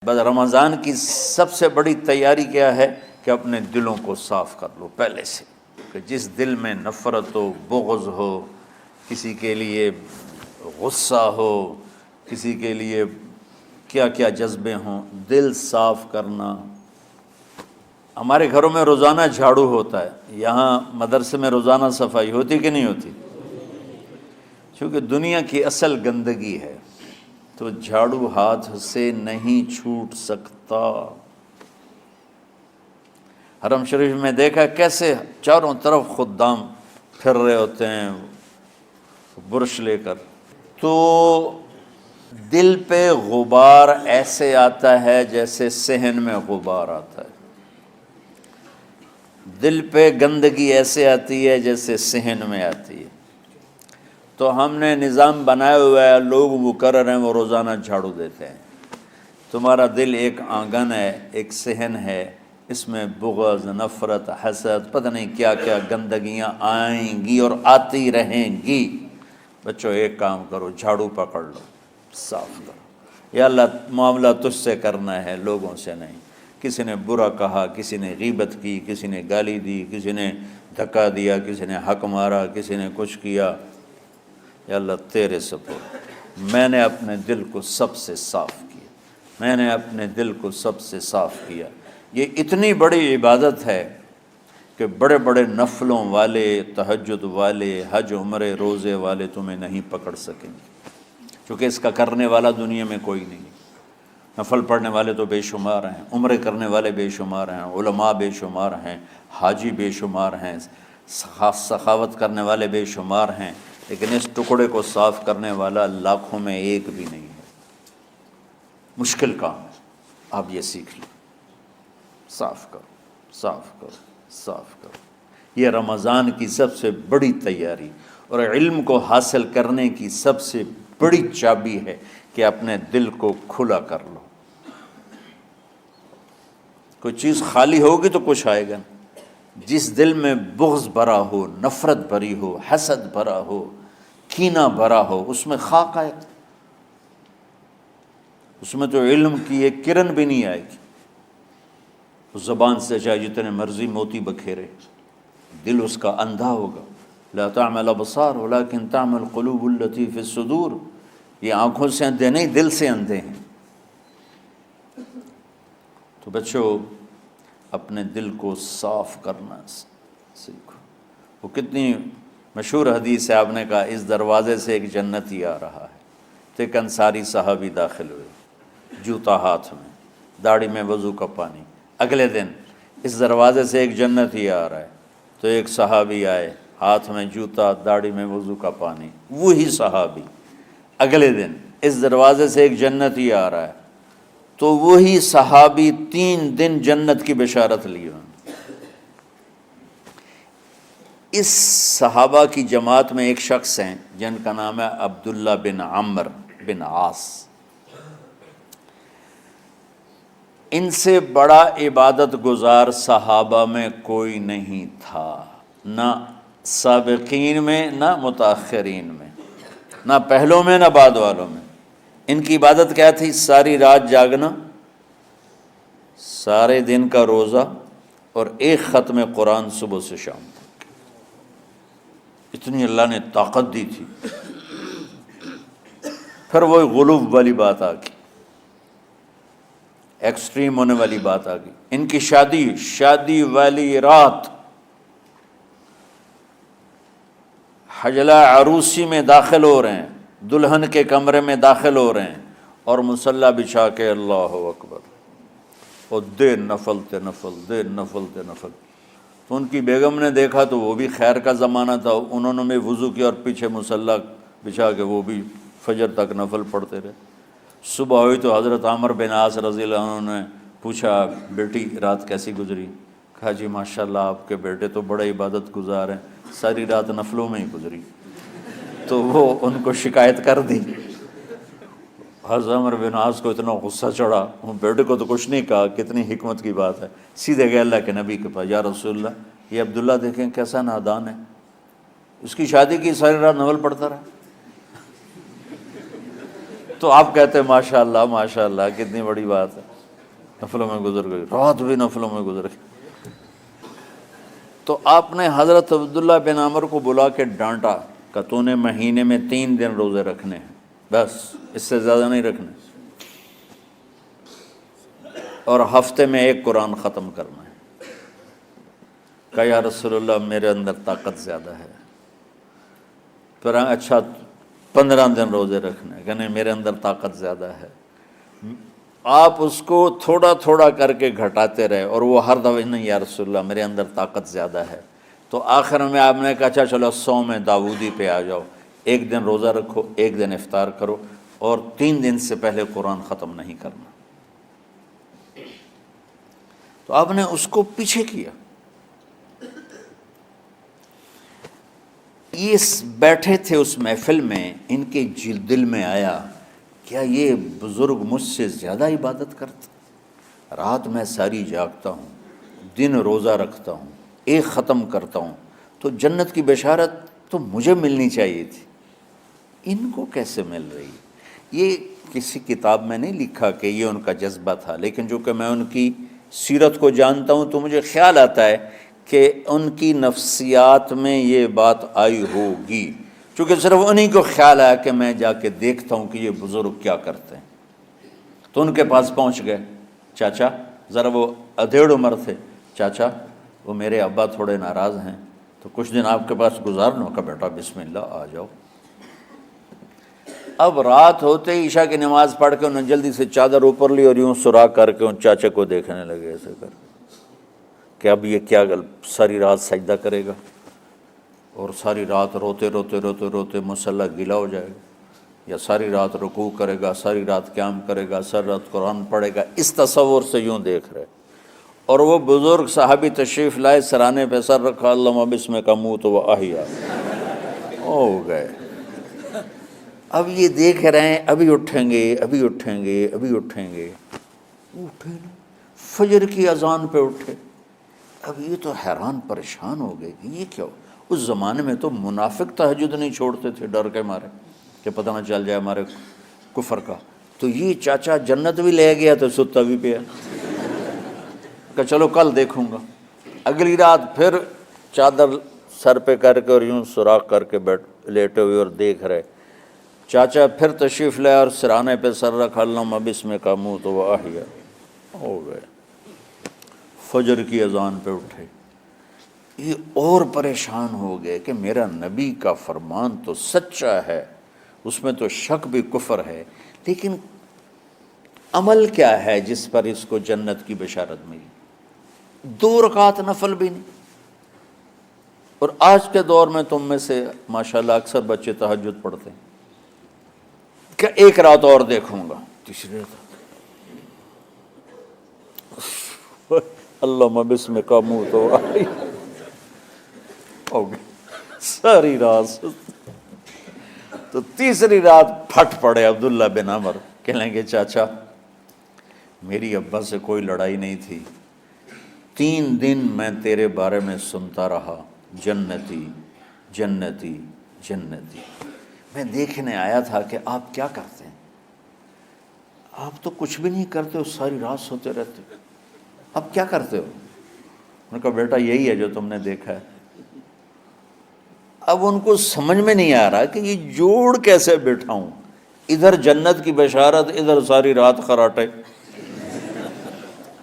بس رمضان کی سب سے بڑی تیاری کیا ہے کہ اپنے دلوں کو صاف کر لو پہلے سے، کہ جس دل میں نفرت ہو، بغض ہو، کسی کے لیے غصہ ہو، کسی کے لیے کیا کیا جذبے ہوں، دل صاف کرنا۔ ہمارے گھروں میں روزانہ جھاڑو ہوتا ہے، یہاں مدرسے میں روزانہ صفائی ہوتی کہ نہیں ہوتی؟ چونکہ دنیا کی اصل گندگی ہے تو جھاڑو ہاتھ سے نہیں چھوٹ سکتا۔ حرم شریف میں دیکھا کیسے چاروں طرف خدام پھر رہے ہوتے ہیں برش لے کر، تو دل پہ غبار ایسے آتا ہے جیسے صحن میں غبار آتا ہے، دل پہ گندگی ایسے آتی ہے جیسے صحن میں آتی ہے۔ تو ہم نے نظام بنایا ہوا ہے، لوگ مقرر ہیں وہ روزانہ جھاڑو دیتے ہیں۔ تمہارا دل ایک آنگن ہے، ایک صحن ہے، اس میں بغض، نفرت، حسد، پتہ نہیں کیا کیا گندگیاں آئیں گی اور آتی رہیں گی۔ بچوں ایک کام کرو، جھاڑو پکڑ لو، صاف کرو۔ یا اللہ معاملہ تجھ سے کرنا ہے، لوگوں سے نہیں۔ کسی نے برا کہا، کسی نے غیبت کی، کسی نے گالی دی، کسی نے دھکا دیا، کسی نے حق مارا، کسی نے کچھ کیا، یا اللہ تیرے سپرد میں نے اپنے دل کو سب سے صاف کیا، میں نے اپنے دل کو سب سے صاف کیا۔ یہ اتنی بڑی عبادت ہے کہ بڑے بڑے نفلوں والے، تہجد والے، حج عمرے روزے والے تمہیں نہیں پکڑ سکیں گے، کیونکہ اس کا کرنے والا دنیا میں کوئی نہیں۔ نفل پڑھنے والے تو بے شمار ہیں، عمرے کرنے والے بے شمار ہیں، علماء بے شمار ہیں، حاجی بے شمار ہیں، سخاوت کرنے والے بے شمار ہیں، لیکن اس ٹکڑے کو صاف کرنے والا لاکھوں میں ایک بھی نہیں ہے۔ مشکل کام ہے، آپ یہ سیکھ لیں، صاف کرو، صاف کرو، صاف کرو۔ یہ رمضان کی سب سے بڑی تیاری اور علم کو حاصل کرنے کی سب سے بڑی چابی ہے کہ اپنے دل کو کھلا کر لو۔ کوئی چیز خالی ہوگی تو کچھ آئے گا۔ جس دل میں بغض بھرا ہو، نفرت بھری ہو، حسد بھرا ہو، کینہ بھرا ہو، اس میں خاک آئے گا، اس میں تو علم کی ایک کرن بھی نہیں آئے گی۔ اس زبان سے چاہے جتنے مرضی موتی بکھیرے، دل اس کا اندھا ہوگا۔ لا تعمل ابصار ولکن تعمل قلوب التي في الصدور۔ یہ آنکھوں سے اندھے نہیں، دل سے اندھے ہیں۔ تو بچوں اپنے دل کو صاف کرنا سیکھو۔ وہ کتنی مشہور حدیث ہے، آپ نے کہا اس دروازے سے ایک جنتی آ رہا ہے، تو ایک انصاری صحابی داخل ہوئے، جوتا ہاتھ میں، داڑھی میں وضو کا پانی۔ اگلے دن اس دروازے سے ایک جنتی آ رہا ہے، تو ایک صحابی آئے، ہاتھ میں جوتا، داڑھی میں وضو کا پانی، وہی صحابی۔ اگلے دن اس دروازے سے ایک جنتی آ رہا ہے، تو وہی صحابی 3 دن جنت کی بشارت لی انہوں نے۔ اس صحابہ کی جماعت میں ایک شخص ہیں جن کا نام ہے عبداللہ بن عمرو بن عاص۔ ان سے بڑا عبادت گزار صحابہ میں کوئی نہیں تھا، نہ سابقین میں نہ متاخرین میں، نہ پہلوں میں نہ بعد والوں میں۔ ان کی عبادت کیا تھی؟ ساری رات جاگنا، سارے دن کا روزہ، اور ایک ختم قرآن صبح سے شام تک۔ اتنی اللہ نے طاقت دی تھی۔ پھر وہ غلوب والی بات آ گئی، ایکسٹریم ہونے والی بات آ گئی۔ ان کی شادی والی رات حجلہ عروسی میں داخل ہو رہے ہیں، دلہن کے کمرے میں داخل ہو رہے ہیں، اور مصلی بچھا کے اللہ اکبر، اور دیر نفل تے نفل، دیر نفل تے نفل۔ تو ان کی بیگم نے دیکھا تو وہ بھی خیر کا زمانہ تھا، انہوں نے بھی وضو کیا اور پیچھے مصلی بچھا کے وہ بھی فجر تک نفل پڑھتے رہے۔ صبح ہوئی تو حضرت عمرو بن عاص رضی اللہ عنہ نے پوچھا، بیٹی رات کیسی گزری؟ کہا جی ماشاءاللہ آپ کے بیٹے تو بڑے عبادت گزار ہیں، ساری رات نفلوں میں ہی گزری۔ تو وہ ان کو شکایت کر دی۔ حضرت عمرو بن عاص کو اتنا غصہ چڑھا، وہ بیٹے کو تو کچھ نہیں کہا، کتنی حکمت کی بات ہے، سیدھے گئے اللہ کے نبی کے پاس، یا رسول اللہ یہ عبداللہ دیکھیں کیسا نادان ہے، اس کی شادی کی ساری رات نفل پڑھتا رہا۔ تو آپ کہتے ہیں ماشاء اللہ کتنی بڑی بات ہے، نفلوں میں گزر گئی، رات بھی نفلوں میں گزر گئی۔ تو آپ نے حضرت عبداللہ بن عمر کو بلا کے ڈانٹا کہ تو نے مہینے میں 3 دن روزے رکھنے ہیں، بس اس سے زیادہ نہیں رکھنے، اور ہفتے میں 1 قرآن ختم کرنا ہے۔ کہا یا رسول اللہ میرے اندر طاقت زیادہ ہے۔ پھر اچھا 15 دن روزے رکھنے، کہ نہیں میرے اندر طاقت زیادہ ہے۔ آپ اس کو تھوڑا تھوڑا کر کے گھٹاتے رہے، اور وہ ہر دفعہ نہیں یا رسول اللہ میرے اندر طاقت زیادہ ہے۔ تو آخر میں آپ نے کہا اچھا چلو 100 میں داؤدی پہ آ جاؤ، 1 دن روزہ رکھو، 1 دن افطار کرو، اور 3 دن سے پہلے قرآن ختم نہیں کرنا۔ تو آپ نے اس کو پیچھے کیا۔ یہ بیٹھے تھے اس محفل میں، ان کے دل میں آیا کیا یہ بزرگ مجھ سے زیادہ عبادت کرتا؟ رات میں ساری جاگتا ہوں، دن روزہ رکھتا ہوں، 1 ختم کرتا ہوں، تو جنت کی بشارت تو مجھے ملنی چاہیے تھی، ان کو کیسے مل رہی؟ یہ کسی کتاب میں نہیں لکھا کہ یہ ان کا جذبہ تھا، لیکن جو کہ میں ان کی سیرت کو جانتا ہوں تو مجھے خیال آتا ہے کہ ان کی نفسیات میں یہ بات آئی ہوگی، چونکہ صرف انہی کو خیال آیا کہ میں جا کے دیکھتا ہوں کہ یہ بزرگ کیا کرتے ہیں۔ تو ان کے پاس پہنچ گئے، چاچا، ذرا وہ ادھیڑ عمر تھے، چاچا وہ میرے ابا تھوڑے ناراض ہیں، تو کچھ دن آپ کے پاس گزارنا کا، بیٹا بسم اللہ آ جاؤ۔ اب رات ہوتے ہی عشاء کی نماز پڑھ کے انہوں نے جلدی سے چادر اوپر لی اور یوں سراغ کر کے ان چاچے کو دیکھنے لگے ایسے کر کہ اب یہ کیا ساری رات سجدہ کرے گا، اور ساری رات روتے روتے روتے روتے مصلی گیلا ہو جائے گا، یا ساری رات رکوع کرے گا، ساری رات قیام کرے گا، ساری رات قرآن پڑھے گا، اس تصور سے یوں دیکھ رہے۔ اور وہ بزرگ صحابی تشریف لائے، سرانے پہ سر رکھا، اللہم بسمک اموت و احیا، ہو گئے۔ اب یہ دیکھ رہے ہیں ابھی اٹھیں گے، ابھی اٹھیں گے، ابھی اٹھیں گے، اٹھے نا، فجر کی اذان پہ اٹھے۔ اب یہ تو حیران پریشان ہو گئے کہ یہ کیا ہو؟ اس زمانے میں تو منافق تہجد نہیں چھوڑتے تھے ڈر کے مارے کہ پتہ نہ چل جائے ہمارے کفر کا، تو یہ چاچا جنت بھی لے گیا تو ستا بھی پیا کہ چلو کل دیکھوں گا۔ اگلی رات پھر چادر سر پہ کر کے اور یوں سراغ کر کے لیٹے ہوئے اور دیکھ رہے۔ چاچا پھر تشریف لے اور سرانے پہ سر رکھا، اللہم بسمک اموت و احیا، ہو گئے۔ فجر کی اذان پہ اٹھے، یہ اور پریشان ہو گئے کہ میرا نبی کا فرمان تو سچا ہے، اس میں تو شک بھی کفر ہے، لیکن عمل کیا ہے جس پر اس کو جنت کی بشارت ملی؟ 2 رکعت نفل بھی نہیں۔ اور آج کے دور میں تم میں سے ماشاءاللہ اکثر بچے تہجد پڑھتے ہیں کہ 1 رات اور دیکھوں گا، تیسری رات اللہم بسمک اموت و احیا، ہو گئی ساری رات۔ تو تیسری رات پھٹ پڑے عبداللہ بن عمر، کہنے گے چاچا میری ابا سے کوئی لڑائی نہیں تھی، 3 دن میں تیرے بارے میں سنتا رہا، جنتی جنتی جنتی، میں دیکھنے آیا تھا کہ آپ کیا کرتے ہیں، آپ تو کچھ بھی نہیں کرتے ہو، ساری رات سوتے رہتے ہو، اب کیا کرتے ہو؟ انہوں نے کہا بیٹا یہی ہے جو تم نے دیکھا ہے۔ اب ان کو سمجھ میں نہیں آ رہا کہ یہ جوڑ کیسے بٹھاؤں، ادھر جنت کی بشارت، ادھر ساری رات خراٹے،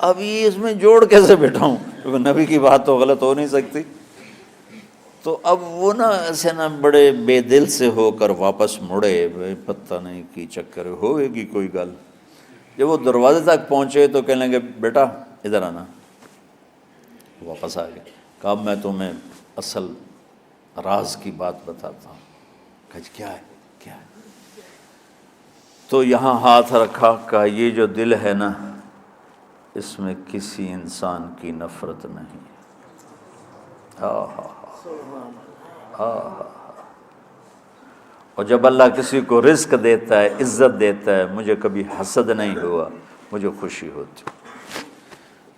اب یہ اس میں جوڑ کیسے بٹھاؤں، کیونکہ نبی کی بات تو غلط ہو نہیں سکتی۔ تو اب وہ نا ایسے نا بڑے بے دل سے ہو کر واپس مڑے، پتہ نہیں کی چکر ہوئے گی کوئی گل۔ جب وہ دروازے تک پہنچے تو کہنے لگے بیٹا ادھر آنا، واپس آ گئے۔ کہا میں تمہیں اصل راز کی بات بتاتا ہوں۔ کہا کیا ہے کیا ہے؟ تو یہاں ہاتھ رکھا، کہا یہ جو دل ہے نا اس میں کسی انسان کی نفرت نہیں۔ اور جب اللہ کسی کو رزق دیتا ہے، عزت دیتا ہے، مجھے کبھی حسد نہیں ہوا، مجھے خوشی ہوتی۔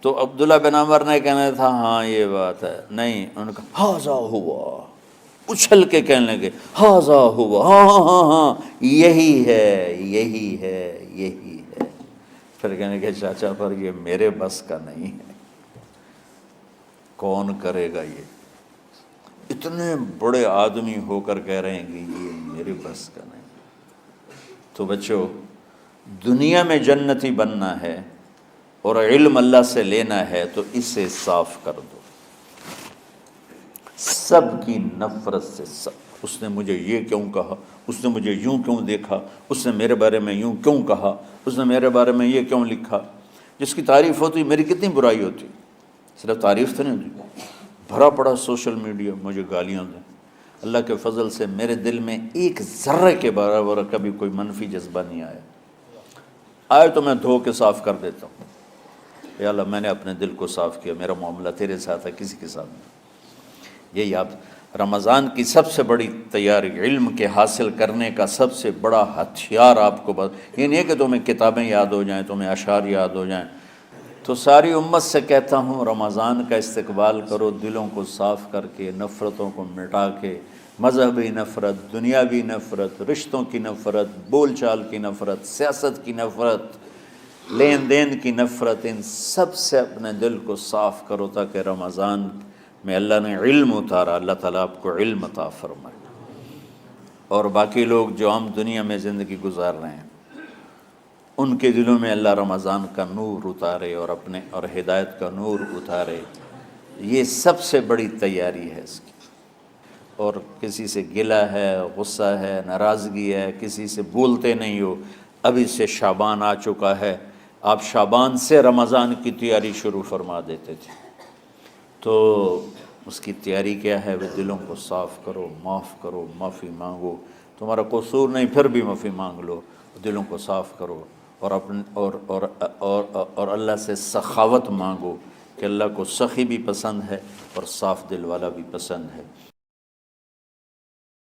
تو عبداللہ بن عمر نے کہنا تھا ہاں یہ بات ہے، نہیں، ان کا ہاذا ہوا، اچھل کے کہنے لگے ہاذا ہوا، ہاں ہاں ہاں ہاں یہی ہے یہی ہے یہی ہے۔ پھر کہنے لگے چاچا پر یہ میرے بس کا نہیں ہے، کون کرے گا یہ؟ اتنے بڑے آدمی ہو کر کہہ رہے ہیں کہ یہ میرے بس کا نہیں۔ تو بچوں، دنیا میں جنتی بننا ہے اور علم اللہ سے لینا ہے تو اسے صاف کر دو، سب کی نفرت سے۔ اس نے مجھے یہ کیوں کہا، اس نے مجھے یوں کیوں دیکھا، اس نے میرے بارے میں یوں کیوں کہا، اس نے میرے بارے میں یہ کیوں لکھا۔ جس کی تعریف ہوتی میری کتنی برائی ہوتی، صرف تعریف تو نہیں ہوتی، بھرا پڑا سوشل میڈیا مجھے گالیاں دیں۔ اللہ کے فضل سے میرے دل میں ایک ذرے کے برابر کبھی کوئی منفی جذبہ نہیں آیا، آئے تو میں دھو کے صاف کر دیتا ہوں، یا اللہ میں نے اپنے دل کو صاف کیا، میرا معاملہ تیرے ساتھ ہے، کسی کے ساتھ نہیں۔ یہی آپ رمضان کی سب سے بڑی تیاری، علم کے حاصل کرنے کا سب سے بڑا ہتھیار آپ کو یہ نہیں ہے کہ تمہیں کتابیں یاد ہو جائیں، تمہیں اشعار یاد ہو جائیں۔ تو ساری امت سے کہتا ہوں رمضان کا استقبال کرو دلوں کو صاف کر کے، نفرتوں کو مٹا کے، مذہبی نفرت، دنیاوی نفرت، رشتوں کی نفرت، بول چال کی نفرت، سیاست کی نفرت، لین دین کی نفرت، ان سب سے اپنے دل کو صاف کرو تاکہ رمضان میں اللہ نے علم اتارا، اللہ تعالیٰ آپ کو علم عطا فرمائے، اور باقی لوگ جو عام دنیا میں زندگی گزار رہے ہیں ان کے دلوں میں اللہ رمضان کا نور اتارے اور ہدایت کا نور اتارے۔ یہ سب سے بڑی تیاری ہے اس کی۔ اور کسی سے گلہ ہے، غصہ ہے، ناراضگی ہے، کسی سے بولتے نہیں ہو، ابھی سے شعبان آ چکا ہے، آپ شعبان سے رمضان کی تیاری شروع فرما دیتے تھے، تو اس کی تیاری کیا ہے؟ وہ دلوں کو صاف کرو، معافی مانگو، تمہارا قصور نہیں پھر بھی معافی مانگ لو، دلوں کو صاف کرو، اور اللہ سے سخاوت مانگو کہ اللہ کو سخی بھی پسند ہے اور صاف دل والا بھی پسند ہے۔